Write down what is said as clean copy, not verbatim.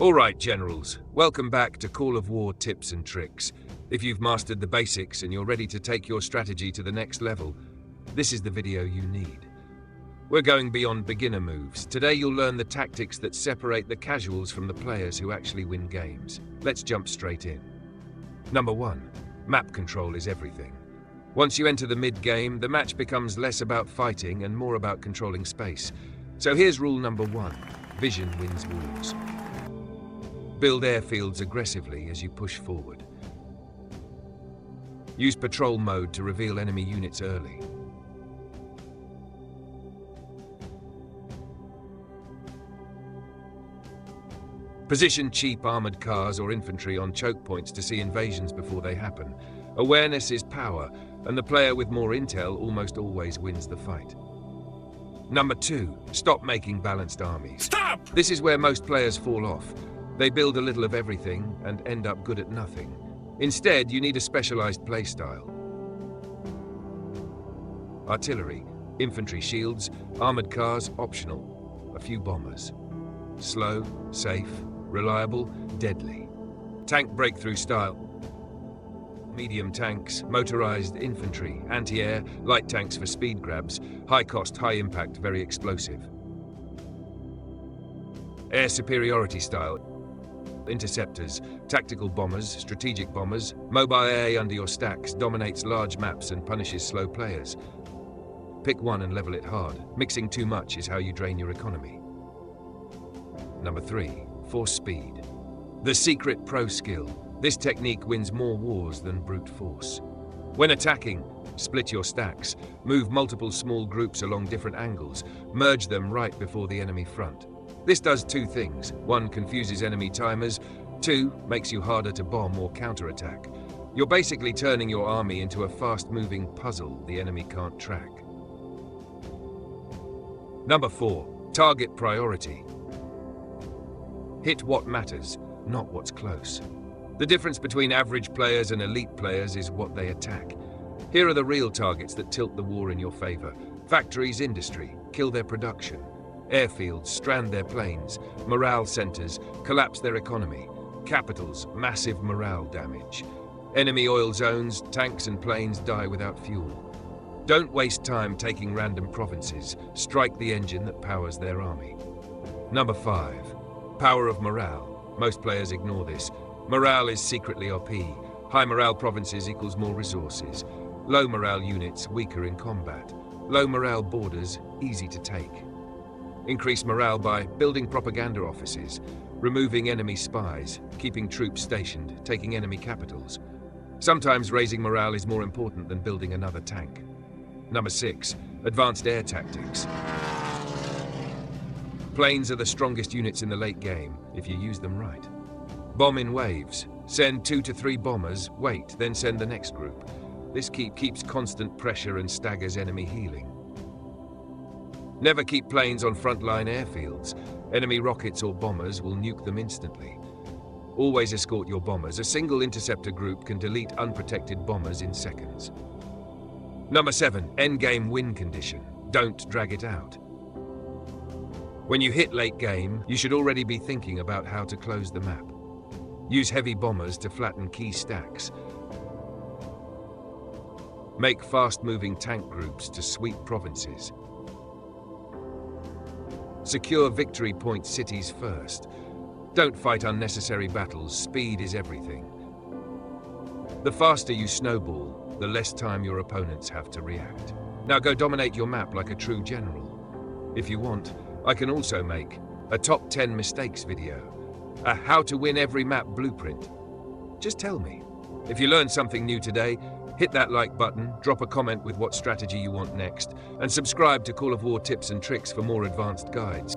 Alright, Generals, welcome back to Call of War Tips and Tricks. If you've mastered the basics and you're ready to take your strategy to the next level, this is the video you need. We're going beyond beginner moves. Today you'll learn the tactics that separate the casuals from the players who actually win games. Let's jump straight in. Number 1. Map control is everything. Once you enter the mid-game, the match becomes less about fighting and more about controlling space. So here's rule number 1. Vision wins wars. Build airfields aggressively as you push forward. Use patrol mode to reveal enemy units early. Position cheap armored cars or infantry on choke points to see invasions before they happen. Awareness is power, and the player with more intel almost always wins the fight. Number 2. Stop making balanced armies. Stop! This is where most players fall off. They build a little of everything and end up good at nothing. Instead, you need a specialized playstyle. Artillery, infantry shields, armored cars, optional. A few bombers. Slow, safe, reliable, deadly. Tank breakthrough style. Medium tanks, motorized infantry, anti-air, light tanks for speed grabs, high cost, high impact, very explosive. Air superiority style. Interceptors, tactical bombers, strategic bombers, mobile AA under your stacks, dominates large maps and punishes slow players. Pick one and level it hard. Mixing too much is how you drain your economy. Number 3. Force speed. The secret pro skill. This technique wins more wars than brute force. When attacking, split your stacks, move multiple small groups along different angles, merge them right before the enemy front. This does 2 things. 1, confuses enemy timers. 2, makes you harder to bomb or counterattack. You're basically turning your army into a fast-moving puzzle the enemy can't track. Number 4. Target priority. Hit what matters, not what's close. The difference between average players and elite players is what they attack. Here are the real targets that tilt the war in your favor. Factories, industry, kill their production. Airfields, strand their planes. Morale centers, collapse their economy. Capitals, massive morale damage. Enemy oil zones, tanks and planes die without fuel. Don't waste time taking random provinces. Strike the engine that powers their army. Number 5. Power of morale. Most players ignore this. Morale is secretly OP. High morale provinces equals more resources. Low morale units weaker in combat. Low morale borders easy to take. Increase morale by building propaganda offices, removing enemy spies, keeping troops stationed, taking enemy capitals. Sometimes raising morale is more important than building another tank. Number 6. Advanced air tactics. Planes are the strongest units in the late game, if you use them right. Bomb in waves. Send 2 to 3 bombers, wait, then send the next group. This keeps constant pressure and staggers enemy healing. Never keep planes on frontline airfields. Enemy rockets or bombers will nuke them instantly. Always escort your bombers. A single interceptor group can delete unprotected bombers in seconds. Number 7. Endgame win condition. Don't drag it out. When you hit late game, you should already be thinking about how to close the map. Use heavy bombers to flatten key stacks. Make fast-moving tank groups to sweep provinces. Secure victory point cities first. Don't fight unnecessary battles. Speed is everything. The faster you snowball, the less time your opponents have to react. Now go dominate your map like a true general. If you want, I can also make a top 10 mistakes video, a how to win every map blueprint. Just tell me. If you learned something new today, hit that like button, drop a comment with what strategy you want next, and subscribe to Call of War Tips and Tricks for more advanced guides.